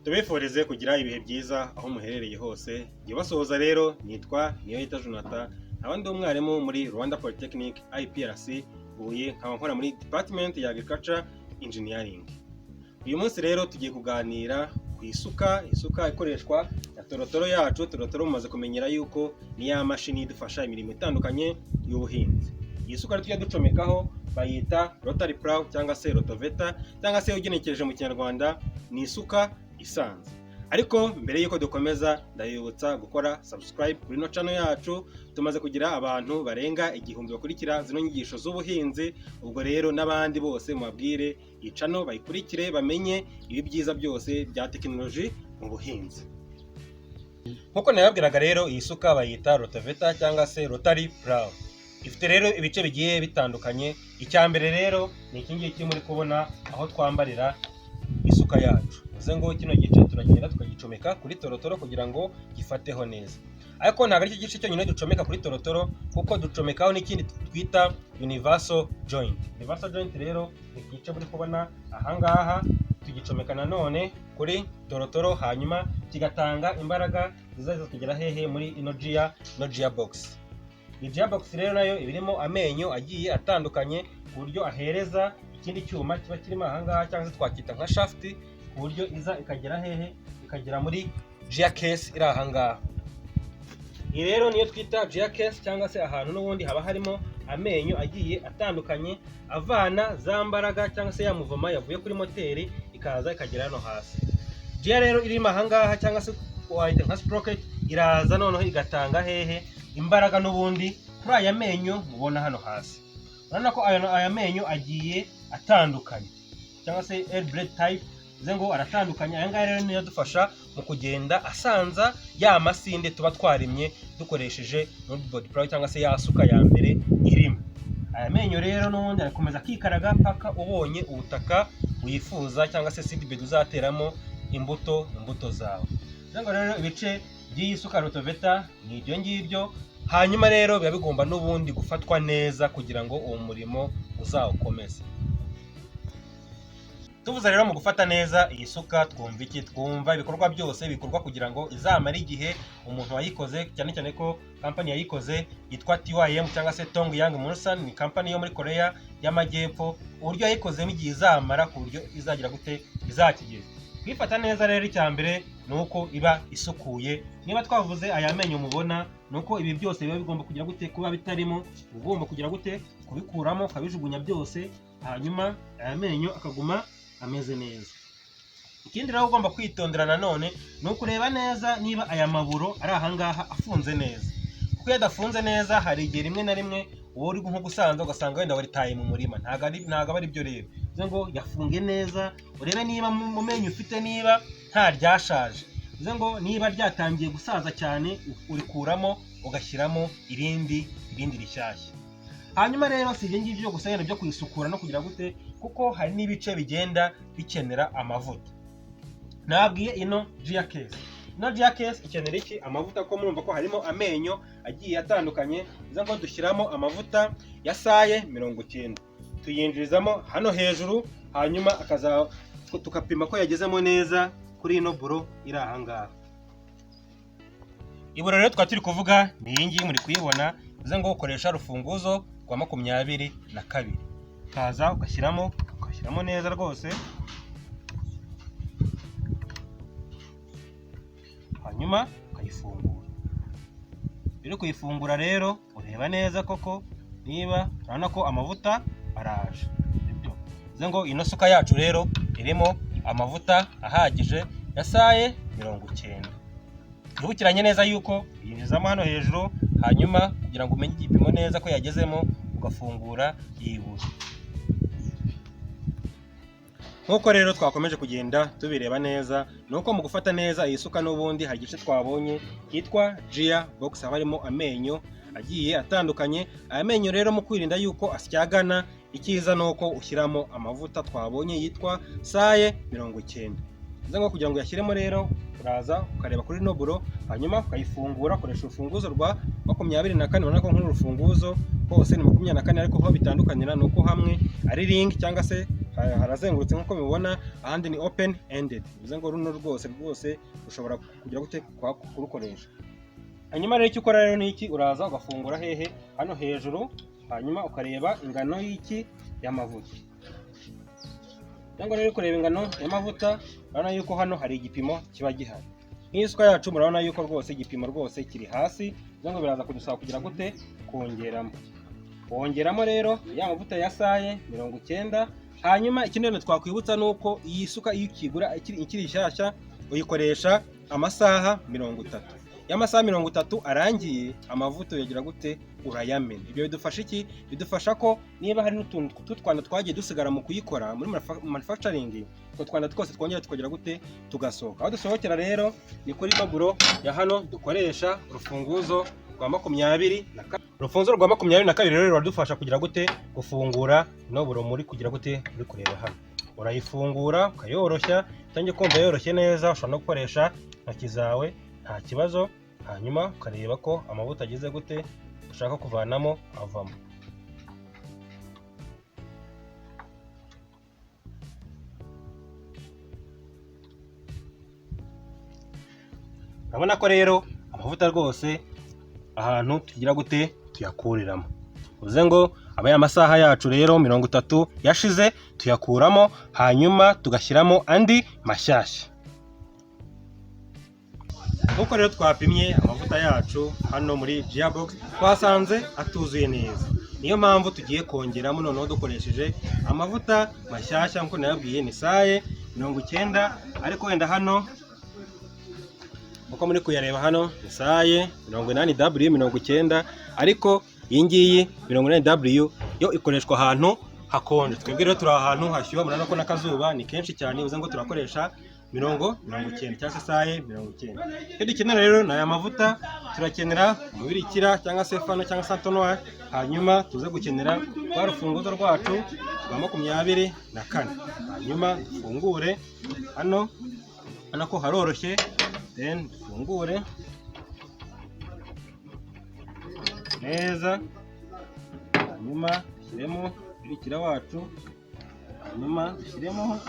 Tubiforeze kugira ibihe byiza aho muherereye hose. Gibasohoza rero nitwa Niyoyita Jonathan, abandi umwarimu muri Rwanda Polytechnic IPRC Huye, nkaba nkora muri Department ya Agriculture Engineering. Uyu munsi rero tugiye kuganira ku isuka ikoreshwa na Torotoro yacu. Torotoro mumaze kumenyera yuko ni ya mashini idufasha imirimo itandukanye y'ubuhinzi. Iyi suka tujya ducomekaho bayita ROTARY PLOUGH cyangwa se rotoveta, cyangwa se ugenekereje mu Kinyarwanda ni isuka isanza. Ariko mbere yuko dukomeza ndabibutsa gukora subscribe kuri no channel yacu. Tumaze kugira abantu barenga 1000 bakurikira zino nyigisho z'ubuhinzi. Ubwo rero n'abandi bose mubabwire iyi channel bayikurikire, bamenye ibi byiza byose bya technology mu buhinzi. Nkuko nababwiraga rero iyi suka bayita rotoveta cyangwa se ROTARY PLOUGH. Ifite rero ibice bigiye bitandukanye. Icyambere rero ni iki ngiki muri kubona aho twambarira isuka yacu. Uze ngo kino gice turagenda tukagicomeka kuri Torotoro kugira ngo gifateho neza. Ariko ntabwo ari iki gice cyonyine ducomeka kuri Torotoro, kuko ducomekaho n'ikindi twita universal joint. Universal joint rero ni igice muri kubona ahangaha, tugicomeka nanone kuri Torotoro, hanyuma kigatanga imbaraga zizaza kugera hehe muri ino gear box. Iyi gear box rero nayo ibirimo amenyo agiye atandukanye ku buryo ahereza ikindi cyuma kiba kirimo ahangaha, cyangwa se twakita nka shaft, ku buryo iza ikagera hehe, ikagera muri gear case iri ahangaha. Iyi rero niyo twita gear case, cyangwa se ahantu n'ubundi haba harimo amenyo agiye atandukanye avana za mbaraga cyangwa se ya muvoma yavuye kuri moteri ikaza ikagera hano hasi. Gear rero irimo ahangaha, cyangwa se wayita nka sprocket, iraza noneho igatanga hehe imbaraga n'ubundi kuri aya menyo mubona hano hasi. Urabona ko aya menyo agiye atandukanye, cyangwa se air blade type, ngo aratandukanye. Aya ngaya rero niyo dufasha mu kugenda asanza ya masinde tuba twarimye dukoresheje body plough cyangwa se ya suka ya mbere irimo. Aya menyo rero n'ubundi arakomeza kikaraga paka ubonye ubutaka wifuza, cyangwa se seedbed uzateramo imbuto zawe. Ngo rero ibice by'iyi suka rotoveta ni ibyo ngibyo. Hanyuma rero biba bigomba n'ubundi gufatwa neza kugira ngo uwo murimo uzawukomeze. Tuvuze rero mu gufata neza iyi suka twumva iki? Twumva ibikorwa byose bikorwa kugira ngo izamare igihe. Umuntu wayikoze, cyane cyane ko company yayikoze yitwa TYM cyangwa se Tong Yang Mulsan, ni company yo muri Korea y'Amajyepfo. Uburyo yayikozemo igihe izamara ku buryo izagira gute izakigeza. Kwifata neza rero icyambere nuko iba isukuye. Niba twavuze aya menyo mubona, nuko ibi byose biba bigomba kugira gute kuba bitarimo, ugomba kugira gute kubikuramo kabijugunya byose, hanyuma aya menyo akaguma ameze neza. Ikindi rero ugomba kwitondera nanone ni ukureba neza niba aya maburo ari ahangaha afunze neza, kuko iyo adafunze neza hari igihe rimwe na rimwe uwo uri nko gusanza ugasanga wenda waritaye mu murima. Ntago ari byo rero. Ngo yafunge neza, urebe niba mu menyo ufite niba nta ryashaje. Ngo niba ryatangiye gusaza cyane urikuramo ugashyiramo irindi rishyashya. Hanyuma rero si ibyo ngibyo gusa yenda byo kuyisukura no kugira gute, kuko hari n'ibice bigenda bikenera amavuta. Nabwiye ino gear case. Ino gear case ikenera iki? Amavuta, ko murumva ko harimo amenyo agiye atandukanye. Ngo dushyiramo amavuta ya saye 90. Tuyinjirizamo hano hejuru, hanyuma tukapima ko yagezemo neza kuri ino buro iri ahangaha. Iburo rero twa turi kuvuga ni iyi ngiyi muri kuyibona. Ngo ukoresha rufunguzo rwa 22. Kaza ugashyiramo neza rwose, hanyuma ukayifungura. Biri kuyifungura rero ureba neza koko niba urabona ko amavuta araje. Ngo ino suka yacu rero irimo amavuta ahagije ya saye 90. Urukiranye neza yuko yinjizamo hano hejuru, hanyuma kugira ngo umenye igipimo neza ko yagezemo ugafungura yibura. Nkuko rero twakomeje kugenda tubireba neza, nuko mu gufata neza iyi suka n'ubundi hari igice twabonye kitwa gear box, aho harimo amenyo agiye atandukanye. Aya menyo rero mu kwirinda yuko asyagana, ikiza nuko ushyiramo amavuta twabonye yitwa saye 90. Ngo kugira ngo yashyiremo rero uraza ukareba kuri noburo, hanyuma ukayifungura. Koresha urufunguzo rwa 24. Ubona ko nk'uru rufunguzo hose ni 24, ariko ho bitandukanira nuko hamwe ari ring cyangwa se harazengurutse nk'uko mubibona, ahandi ni open ended, bivuze ngo runo rwose ushobora kugira gute kurukoresha. Hanyuma rero icyo ukora rero ni iki, uraza ugafungura hehe hano hejuru, hanyuma ukareba ingano y'iki y'amavuta. Cyangwa rero kureba ingano y'amavuta, urabona yuko hano hari igipimo kiba gihari. Nk'isuka yacu murabona yuko rwose igipimo rwose kiri hasi, ngo biraza kudusaba kugira gute kongeramo rero ya mavuta ya saye 90. Hanyuma ikindi rero twakwibutsa nuko iyi suka iyo ukigura ikiri nshyashya uyikoresha amasaha 30. Y'amasaha 30 arangiye amavuta yagira gute urayamena. Ibyo bidufasha iki? Bidufasha ko niba hari n'utuntu tw'utwanda twagiye dusigara mu kuyikora muri manufacturing, utwo twanda twose twongera tukagira gute tugasohoka. Aho dusohokera rero ni kuri baburo ya hano dukoresha urufunguzo rwa 22. Urufunguzo rwa 22 rero ruradufasha kugira gute gufungura no buro muri kugira gute uri kureba hano. Urayifungura ukayoroshya, utangiye kumva yoroshye neza, ushobora no gukoresha intoki zawe nta kibazo. Hanyuma ukareba ko amavuta ageze gute ushaka kuvanamo avamo. Urabona ko rero amavuta rwose ahantu tugira gute tuyakuriramo, uvuze ngo aba amasaha yacu rero 30 yashize tuyakuramo, hanyuma tugashyiramo andi mashyashya. Uko rero twapimye amavuta yacu hano muri Gearbox twasanze atuzuye neza, niyo mpamvu tugiye kongeramo noneho dukoresheje amavuta mashyashya. Nkuko nababwiye ni saye 90, ariko wenda hano uko muri kuyareba hano ni saye 80W 90, ariko iyi ngiyi 80W yo ikoreshwa ahantu hakonje. Twebwe rero turi ahantu hashyuha, murabona ko n'akazuba ni kenshi cyane, uvuze ngo turakoresha 90 cyangwa se saye 90. Iyo dukenera rero na aya mavuta turakenera umubirikira cyangwa se fano cyangwa santonwa, hanyuma tuze gukenera rwa rufunguzo rwacu rwa 24. Hanyuma dufungure hano ko haroroshye, then dufungure neza, hanyuma dushyiremo umubirikira wacu, hanyuma dushyiremo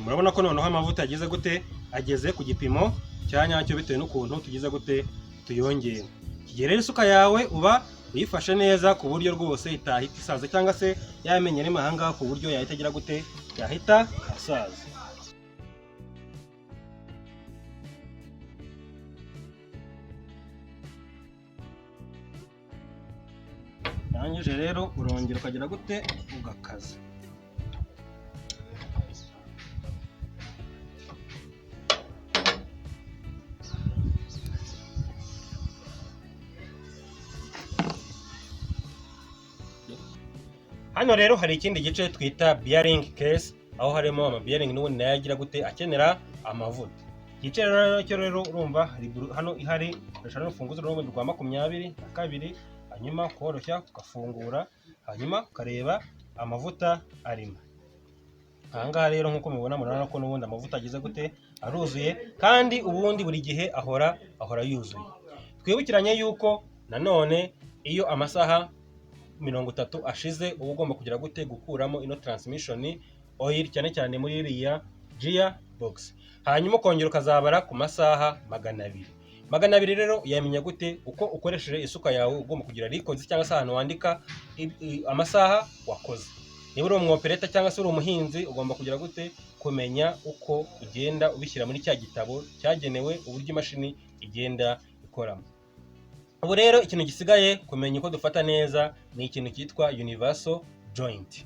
murabona ko noneho amavuta ageze gute ageze ku gipimo cya nyacyo, bitewe n'ukuntu tugize gute tuyongera. Igihe rero isuka yawe uba uyifashe neza ku buryo rwose itahita isaza, cyangwa se yamenye n'amahanga ku buryo yahita agira gute yahita asaza. Urangije rero urongera ukagira gute ugakaza. Hano rero hari ikindi gice twita bearing case, aho harimo ama bearing n'ubundi nayo agira gute akenera amavuta. Igice rero urumva hano ihari urashaka urufunguzo rwa 22, hanyuma koroshya ugafungura, hanyuma ukareba amavuta arimo. Ahangaha rero nkuko mubibona murabona ko n'ubundi amavuta agize gute aruzuye, kandi ubundi buri gihe ahora yuzuye. Twibukiranye yuko nanone iyo amasaha 30 ashize uba ugomba kugira gute gukuramo ino transmission oil, cyane cyane muri iriya Gearbox, hanyuma ukongera ukazabara ku masaha 200. 200 rero yamenya gute uko ukoresheje isuka yawe ugomba kugira records cyangwa se ahantu wandika amasaha wakoze. niba uri umwopereta cyangwa se uri umuhinzi ugomba kugira gute kumenya uko ugenda ubishyira muri cya gitabo cyagenewe uburyo imashini igenda ikoramo. Ubu rero ikintu gisigaye kumenya uko dufata neza ni ikintu cyitwa universal joint.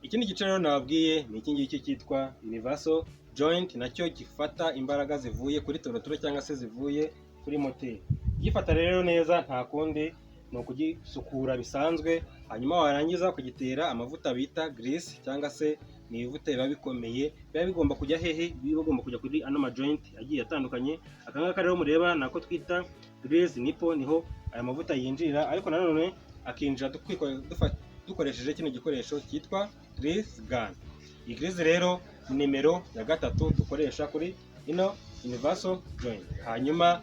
Ikindi gice rero nababwiye ni iki ngiki cyitwa universal joint, nacyo gifata imbaraga zivuye kuri torotoro cyangwa se zivuye kuri moteri. Gifata rero neza nta kundi ni ukugisukura bisanzwe, hanyuma warangiza kugitera amavuta bita grease cyangwa se ni ibivuta biba bikomeye, biba bigomba kujya hehe, biba bigomba kujya kuri ano ma joint agiye atandukanye. Aka ngaka rero mureba nako twita grease nipo, niho aya mavuta yinjira, ariko nanone akinjira dukoresheje kino gikoresho cyitwa grease gun. Iyi grease rero ni nimero ya 3 dukoresha kuri ino universal joint. Hanyuma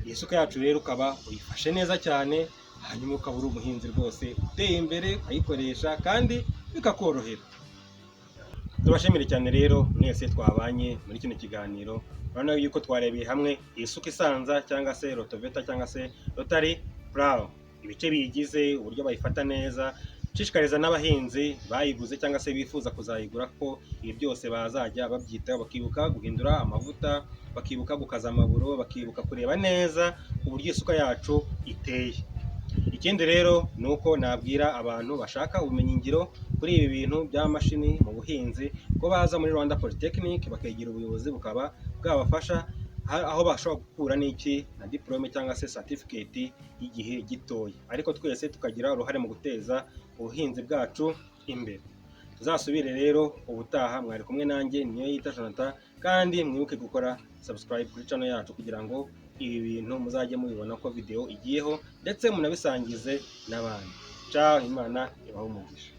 isuka yacu rero ukaba uyifashe neza cyane, hanyuma ukaba uri umuhinzi rwose uteye imbere ayikoresha kandi bikakorohera. Tubashimire cyane rero mwese twabanye muri kino kiganiro. Urabona yuko twarebeye hamwe isuka isanza cyangwa se rotoveta cyangwa se rotary plough, ibice biyigize, uburyo bayifata neza. Nshishikariza n'abahinzi bayiguze cyangwa se bifuza kuzayigura ko ibi byose bazajya babyitaho, bakibuka guhindura amavuta, bakibuka gukaza amaburo, bakibuka kureba neza uburyo isuka yacu iteye. Ikindi rero ni uko nabwira abantu bashaka ubumenyi ngiro kuri ibi bintu by'amashini mu buhinzi ko baza muri Rwanda Polytechnic bakigira ubuyobozi bukaba bwabafasha, aho bashobora gukura n'iki na diplome cyangwa se certificate y'igihe gitoya, ariko twese tukagira uruhare mu guteza ubuhinzi bwacu imbere. Tuzasubire rero ubutaha. Mwari kumwe nanjye Niyoyita Jonathan, kandi mwibuke gukora subscribe kuri channel yacu kugira ngo ibi bintu muzajye mubibona ko video igiyeho, ndetse munabisangize n'abandi. Ciao, Imana ibahe umugisha.